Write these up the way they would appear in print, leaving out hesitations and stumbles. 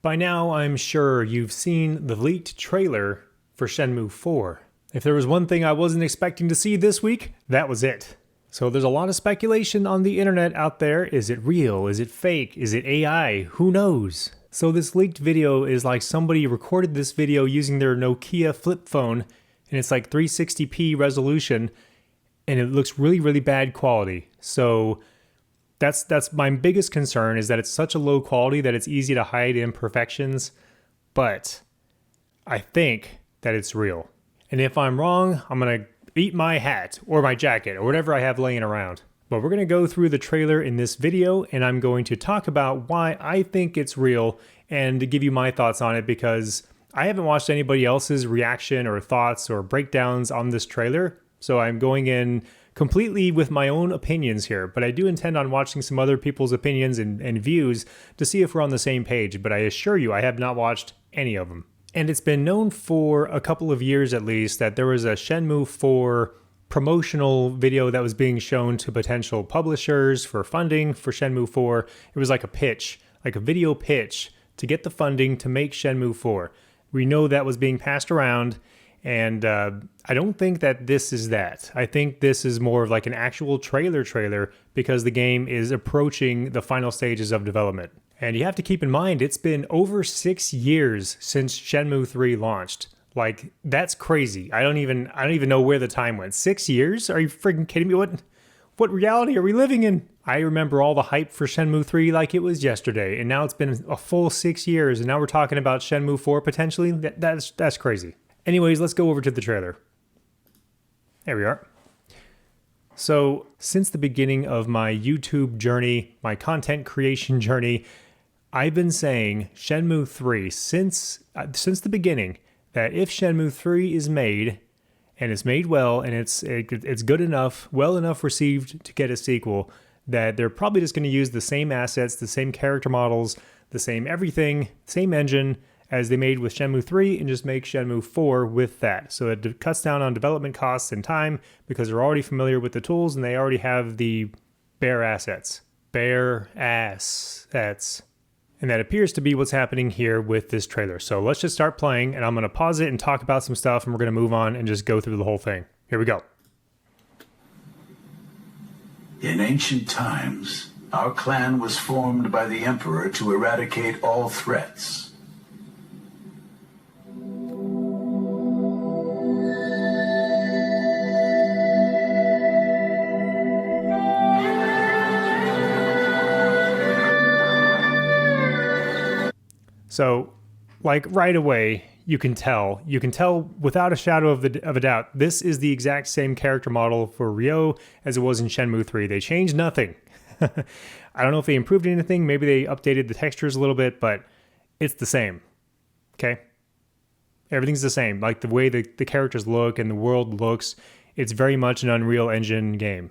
By now, I'm sure you've seen the leaked trailer for Shenmue 4. If there was one thing I wasn't expecting to see this week, that was it. So there's a lot of speculation on the internet out there. Is it real? Is it fake? Is it AI? Who knows? So this leaked video is like somebody recorded this video using their Nokia flip phone, and it's like 360p resolution, and it looks really, really bad quality. So that's my biggest concern, is that it's such a low quality that it's easy to hide imperfections, but I think that it's real. And if I'm wrong, I'm going to eat my hat or my jacket or whatever I have laying around. But we're going to go through the trailer in this video, and I'm going to talk about why I think it's real and to give you my thoughts on it, because I haven't watched anybody else's reaction or thoughts or breakdowns on this trailer. So I'm going in completely with my own opinions here, but I do intend on watching some other people's opinions and views to see if we're on the same page, but I assure you I have not watched any of them. And it's been known for a couple of years at least that there was a Shenmue 4 promotional video that was being shown to potential publishers for funding for Shenmue 4. It was like a pitch, like a video pitch to get the funding to make Shenmue 4. We know that was being passed around, and I don't think that this is that. I think this is more of like an actual trailer because the game is approaching the final stages of development. And you have to keep in mind, it's been over 6 years since Shenmue 3 launched. Like, that's crazy. I don't even know where the time went. 6 years? Are you freaking kidding me? What reality are we living in? I remember all the hype for Shenmue 3 like it was yesterday, and now it's been a full 6 years, and now we're talking about Shenmue 4 potentially? That's crazy. Anyways, let's go over to the trailer. There we are. So, since the beginning of my YouTube journey, my content creation journey, I've been saying Shenmue 3 since the beginning, that if Shenmue 3 is made, and it's made well, and it's good enough, well enough received to get a sequel, that they're probably just going to use the same assets, the same character models, the same everything, same engine as they made with Shenmue 3, and just make Shenmue 4 with that. So it cuts down on development costs and time because they're already familiar with the tools and they already have the bare assets. Bare assets. And that appears to be what's happening here with this trailer. So let's just start playing, and I'm going to pause it and talk about some stuff, and we're going to move on and just go through the whole thing. Here we go. In ancient times, our clan was formed by the Emperor to eradicate all threats. So, like, right away, you can tell without a shadow of a doubt, this is the exact same character model for Ryo as it was in Shenmue 3. They changed nothing. I don't know if they improved anything. Maybe they updated the textures a little bit, but it's the same. Okay? Everything's the same. Like, the way the characters look and the world looks, it's very much an Unreal Engine game.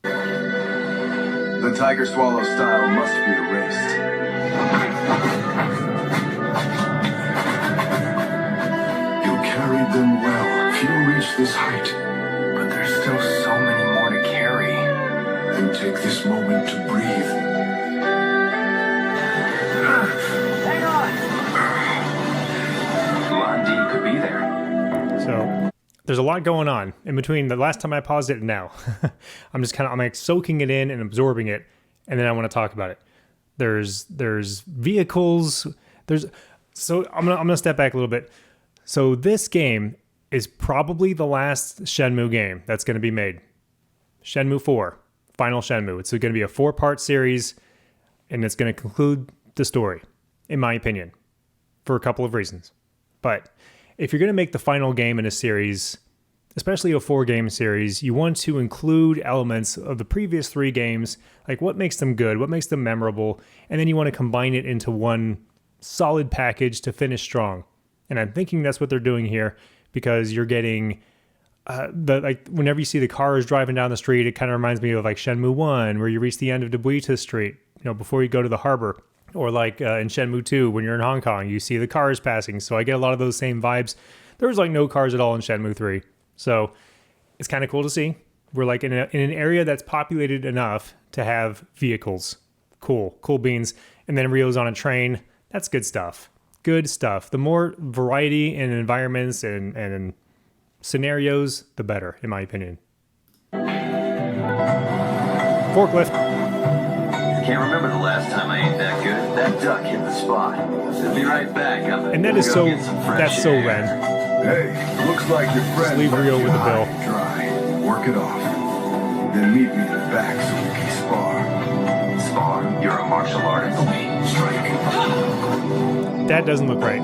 The Tiger Swallow style must be erased. You carried them well. Few reach this height. But there's still so many more to carry. Then take this moment to breathe. Hang on! Mondi could be there. So there's a lot going on in between the last time I paused it and now. I'm like soaking it in and absorbing it, and then I want to talk about it. There's vehicles. So I'm gonna step back a little bit. So this game is probably the last Shenmue game that's going to be made. Shenmue 4, final Shenmue. It's going to be a 4-part series, and it's going to conclude the story, in my opinion, for a couple of reasons. But if you're going to make the final game in a series, especially a 4-game series, you want to include elements of the previous 3 games, like what makes them good, what makes them memorable, and then you want to combine it into one solid package to finish strong. And I'm thinking that's what they're doing here, because you're getting whenever you see the cars driving down the street, it kind of reminds me of like Shenmue 1, where you reach the end of Debuita Street, before you go to the harbor. Or like in Shenmue 2, when you're in Hong Kong, you see the cars passing. So I get a lot of those same vibes. There was like no cars at all in Shenmue 3. So it's kind of cool to see. We're like in an area that's populated enough to have vehicles. Cool beans. and then Rio's on a train. That's good stuff. Good stuff. The more variety in environments and scenarios, the better, in my opinion. Forklift. Can't remember the last time I ate that good. That duck hit the spot. I'll be right back. And that is so, that's so Ren. Hey, looks like your friend leave Rio with the bill. Dry. Work it off. Then meet me in the back so we can spar. Spar? You're a martial artist. Strike. That doesn't look right.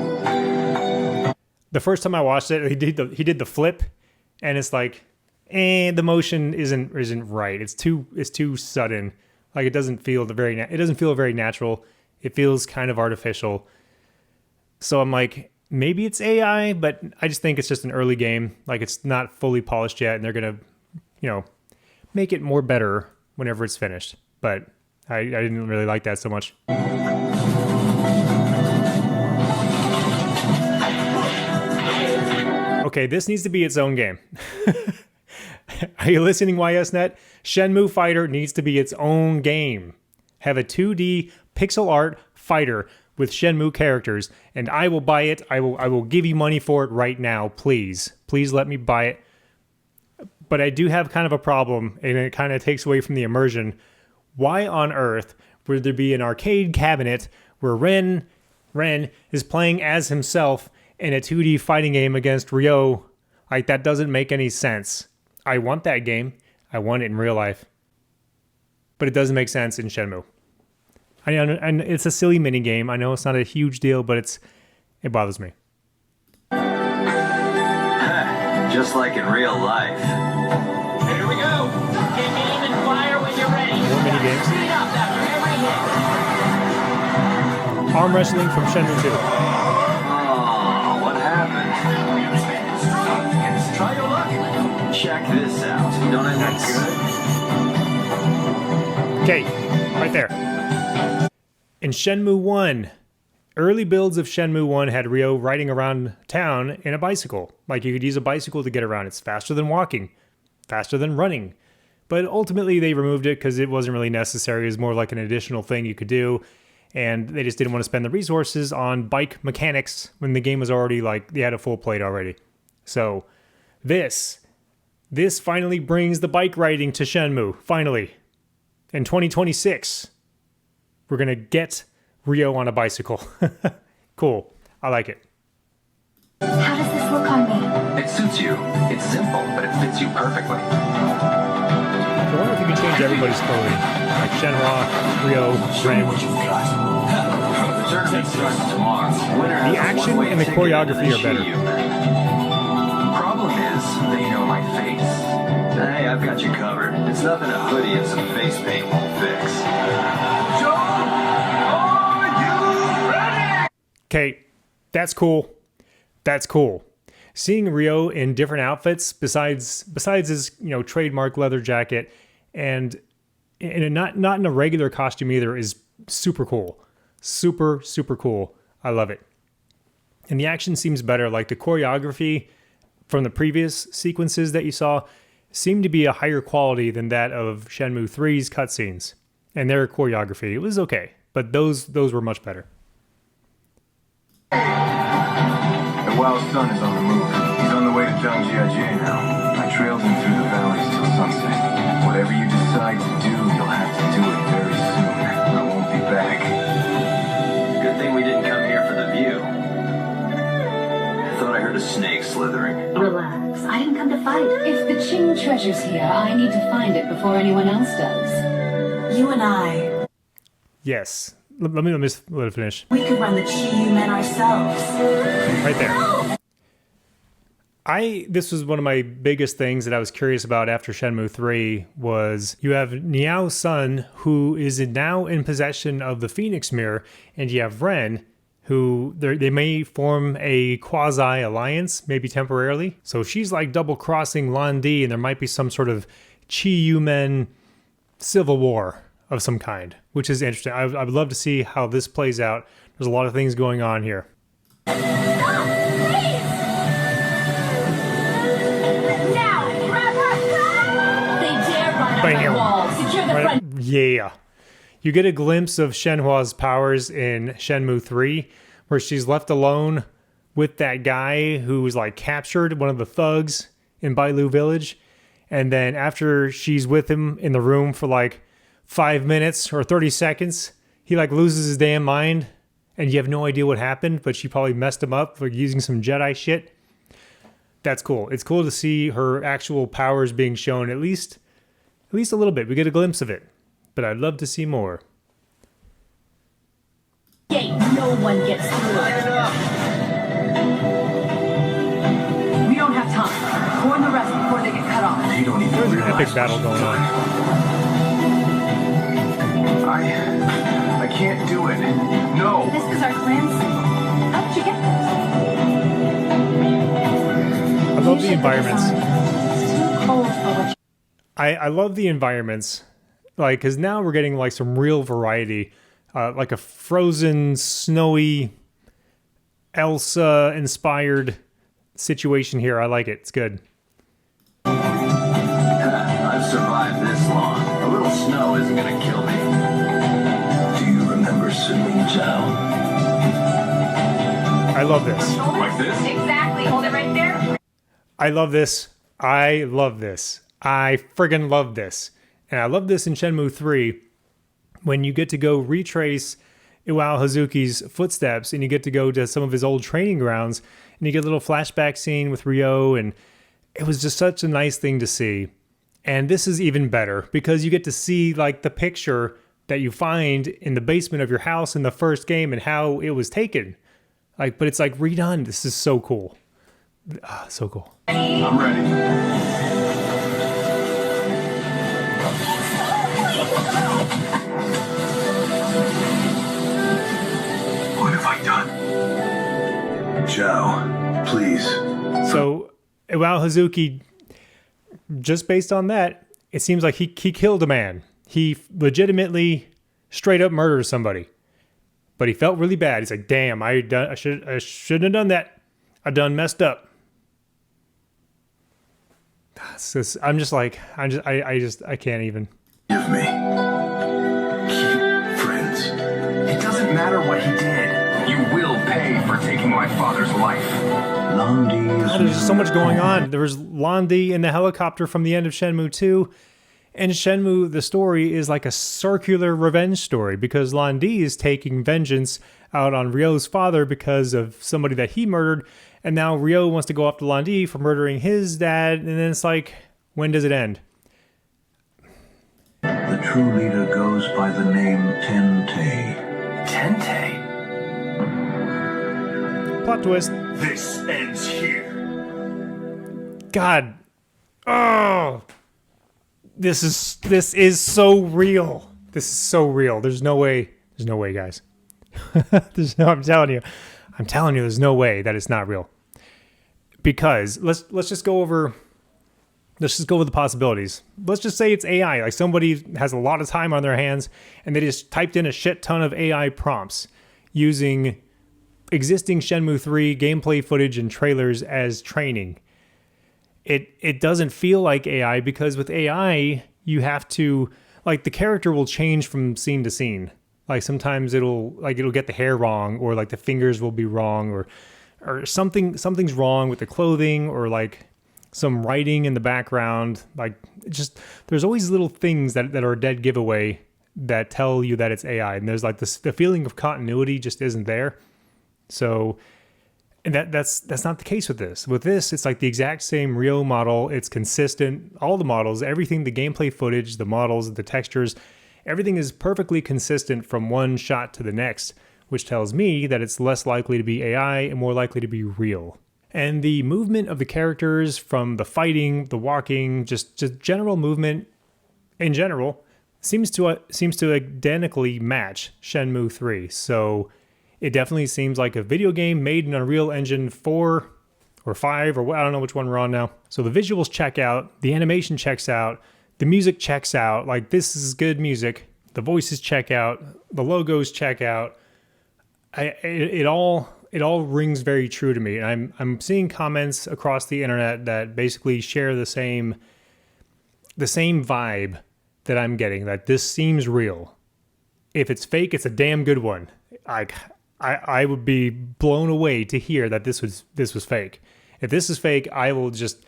The first time I watched it, he did the flip, and it's like, the motion isn't right. It's too sudden. Like it doesn't feel very natural. It feels kind of artificial. So I'm like, maybe it's AI, but I just think it's just an early game. Like it's not fully polished yet, and they're gonna, make it more better whenever it's finished. But I didn't really like that so much. Okay, this needs to be its own game. Are you listening, YSNet? Shenmue Fighter needs to be its own game. Have a 2D pixel art fighter with Shenmue characters, and I will buy it. I will give you money for it right now, please. Please let me buy it. But I do have kind of a problem, and it kind of takes away from the immersion. Why on earth would there be an arcade cabinet where Ren is playing as himself in a 2D fighting game against Ryo? Like, that doesn't make any sense. I want that game. I want it in real life. But it doesn't make sense in Shenmue. And it's a silly mini game. I know it's not a huge deal, but it bothers me. Just like in real life. Here we go. Take aim and fire when you're ready. More mini games. Speed up after every hit. Arm wrestling from Shenmue 2. Oh, what happened? Try your luck. Check this out. Don't I look good? Okay, right there. In Shenmue 1, early builds of Shenmue 1 had Ryo riding around town in a bicycle. Like, you could use a bicycle to get around. It's faster than walking, faster than running. But ultimately, they removed it because it wasn't really necessary. It was more like an additional thing you could do. And they just didn't want to spend the resources on bike mechanics when the game was already, like, they had a full plate already. So, this finally brings the bike riding to Shenmue. Finally. In 2026. We're going to get Ryo on a bicycle. Cool. I like it. How does this look on me? It suits you. It's simple, but it fits you perfectly. I wonder if you can change everybody's clothing. Like Shenhua, Ryo, Ren. The tournament starts tomorrow. Winner has The action a one-way and the ticket choreography to the are better. Shenmue. Problem is, they know my face. Hey, I've got you covered. It's nothing a hoodie and some face paint won't fix. Okay, that's cool. That's cool. Seeing Ryo in different outfits besides his trademark leather jacket and not in a regular costume either is super cool. Super cool. I love it. And the action seems better. Like the choreography from the previous sequences that you saw seemed to be a higher quality than that of Shenmue 3's cutscenes. And their choreography, it was okay, but those were much better. The wild son is on the move. He's on the way to John G.I.J. now. I trailed him through the valleys till sunset. Whatever you decide to do, you'll have to do it very soon. I won't be back. Good thing we didn't come here for the view. I thought I heard a snake slithering. Relax. I didn't come to fight. If the Qing treasure's here, I need to find it before anyone else does. You and I. Yes. Let me let it finish. We could run the Qiyu men ourselves. Right there. This was one of my biggest things that I was curious about after Shenmue 3 was you have Niao's son, who is now in possession of the Phoenix Mirror, and you have Ren, who they may form a quasi-alliance, maybe temporarily. So she's like double-crossing Lan Di, and there might be some sort of Qiyu men civil war of some kind, which is interesting. I would love to see how this plays out. There's a lot of things going on here. Now, grab her! They dare run up the wall. Secure the front. Yeah. You get a glimpse of Shenhua's powers in Shenmue 3, where she's left alone with that guy who was like captured, one of the thugs in Bailu Village. And then after she's with him in the room for like 5 minutes or 30 seconds, he like loses his damn mind and you have no idea what happened, but she probably messed him up for using some Jedi shit. That's cool. It's cool to see her actual powers being shown, at least a little bit. We get a glimpse of it, but I'd love to see more. Gate, no one gets through. We don't have time. Warn the rest before they get cut off. You don't even There's an realize epic battle what going you're on. I can't do it. No. This is our clan symbol. How did you get this? I love the environments. It's too cold for what I love the environments, like, because now we're getting like some real variety, like a frozen, snowy, Elsa-inspired situation here. I like it. It's good. I've survived this long. A little snow isn't gonna kill me. Do you remember Sibling Zhao? I love this. Like this? Exactly. Hold it right there. I love this. I love this. I friggin' love this. And I love this in Shenmue 3 when you get to go retrace Iwao Hazuki's footsteps and you get to go to some of his old training grounds and you get a little flashback scene with Ryo, and it was just such a nice thing to see. And this is even better because you get to see like the picture that you find in the basement of your house in the first game and how it was taken. Like, but it's like redone. This is so cool. So cool. I'm ready. What have I done? Zhao, please. So, Iwao Hazuki, just based on that, it seems like he killed a man. He legitimately straight up murdered somebody. But he felt really bad. He's like, damn, I shouldn't have done that. I done messed up. I can't even. Give me. Keep friends. It doesn't matter what he did. You will pay for taking my father's life. Londi is There's just so much going on. There was Londi in the helicopter from the end of Shenmue 2. And Shenmue, the story is like a circular revenge story because Londi is taking vengeance out on Ryo's father because of somebody that he murdered. And now Ryo wants to go after Londi for murdering his dad. And then it's like, when does it end? The true leader goes by the name Tente. Tente? Plot twist. This ends here. God. Oh. This is so real. This is so real. There's no way, guys. I'm telling you, there's no way that it's not real. Because let's just go over the possibilities. Let's just say it's AI. Like somebody has a lot of time on their hands and they just typed in a shit ton of AI prompts using existing Shenmue 3 gameplay footage and trailers as training. It doesn't feel like AI because with AI, you have to, like, the character will change from scene to scene. Like sometimes it'll get the hair wrong, or like the fingers will be wrong, or something's wrong with the clothing, or like some writing in the background. Like, just there's always little things that are a dead giveaway that tell you that it's AI, and there's like the feeling of continuity just isn't there. So, and that's not the case with this. With this, it's like the exact same Ryo model. It's consistent. All the models, everything, the gameplay footage, the models, the textures, everything is perfectly consistent from one shot to the next, which tells me that it's less likely to be AI and more likely to be real. And the movement of the characters, from the fighting, the walking, just general movement in general, seems to identically match Shenmue 3. So it definitely seems like a video game made in Unreal Engine 4 or 5, or I don't know which one we're on now. So the visuals check out, the animation checks out, the music checks out. Like, this is good music. The voices check out, the logos check out. It all rings very true to me. And I'm seeing comments across the internet that basically share the same vibe that I'm getting, that this seems real. If it's fake, it's a damn good one. I would be blown away to hear that this was fake. If this is fake, I will just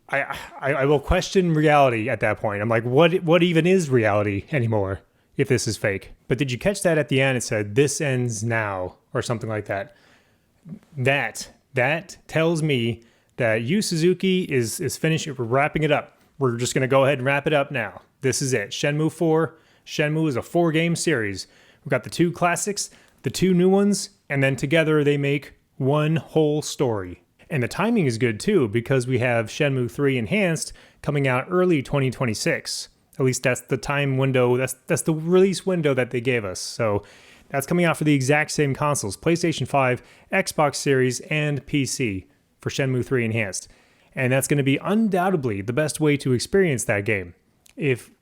I will question reality at that point. I'm like, what even is reality anymore if this is fake? But did you catch that at the end? It said, "This ends now," or something like that. That tells me that Yu Suzuki is finished. We're wrapping it up. We're just going to go ahead and wrap it up now. This is it. Shenmue 4. Shenmue is a 4-game series. We've got the 2 classics, the 2 new ones, and then together they make one whole story. And the timing is good too, because we have Shenmue 3 Enhanced coming out early 2026. At least that's the time window, that's the release window that they gave us. So that's coming out for the exact same consoles, PlayStation 5, Xbox Series, and PC for Shenmue 3 Enhanced. And that's going to be undoubtedly the best way to experience that game.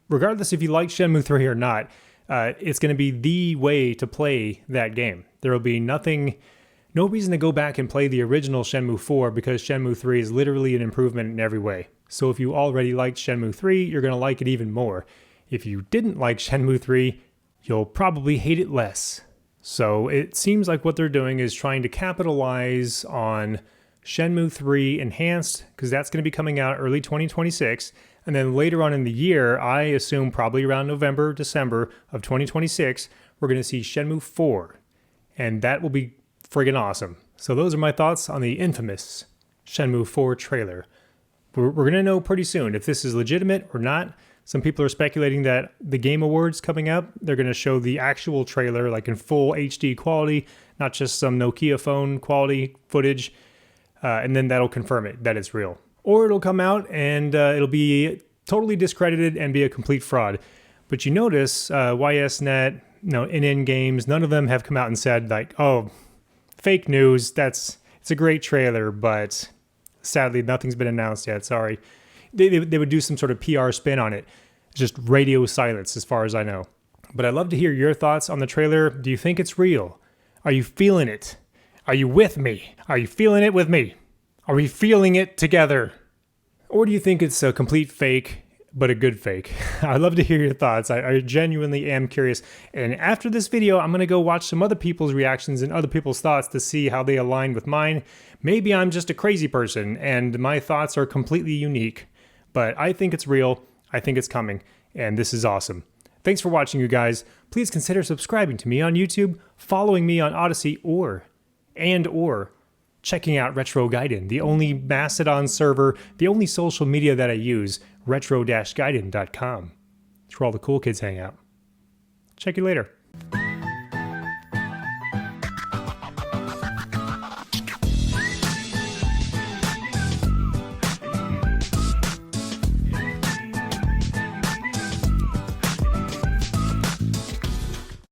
Regardless if you like Shenmue 3 or not, it's going to be the way to play that game. There will be no reason to go back and play the original Shenmue 4 because Shenmue 3 is literally an improvement in every way. So if you already liked Shenmue 3, you're going to like it even more. If you didn't like Shenmue 3, you'll probably hate it less. So it seems like what they're doing is trying to capitalize on Shenmue 3 Enhanced, because that's going to be coming out early 2026. And then later on in the year, I assume probably around November, December of 2026, we're going to see Shenmue 4. And that will be friggin' awesome. So those are my thoughts on the infamous Shenmue 4 trailer. We're going to know pretty soon if this is legitimate or not. Some people are speculating that the Game Awards coming up, they're going to show the actual trailer like in full HD quality, not just some Nokia phone quality footage, and then that'll confirm it, that it's real. Or it'll come out and it'll be totally discredited and be a complete fraud. But you notice YSNet, NN Games, none of them have come out and said like, oh, fake news, it's a great trailer, but sadly nothing's been announced yet, sorry. They would do some sort of PR spin on it. Just radio silence as far as I know. But I'd love to hear your thoughts on the trailer. Do you think it's real? Are you feeling it? Are you with me? Are you feeling it with me? Are we feeling it together? Or do you think it's a complete fake, but a good fake? I'd love to hear your thoughts. I genuinely am curious. And after this video, I'm going to go watch some other people's reactions and other people's thoughts to see how they align with mine. Maybe I'm just a crazy person and my thoughts are completely unique. But I think it's real. I think it's coming. And this is awesome. Thanks for watching, you guys. Please consider subscribing to me on YouTube, following me on Odyssey, or checking out Retro Gaiden, the only Mastodon server, the only social media that I use, retro-gaiden.com. It's where all the cool kids hang out. Check you later.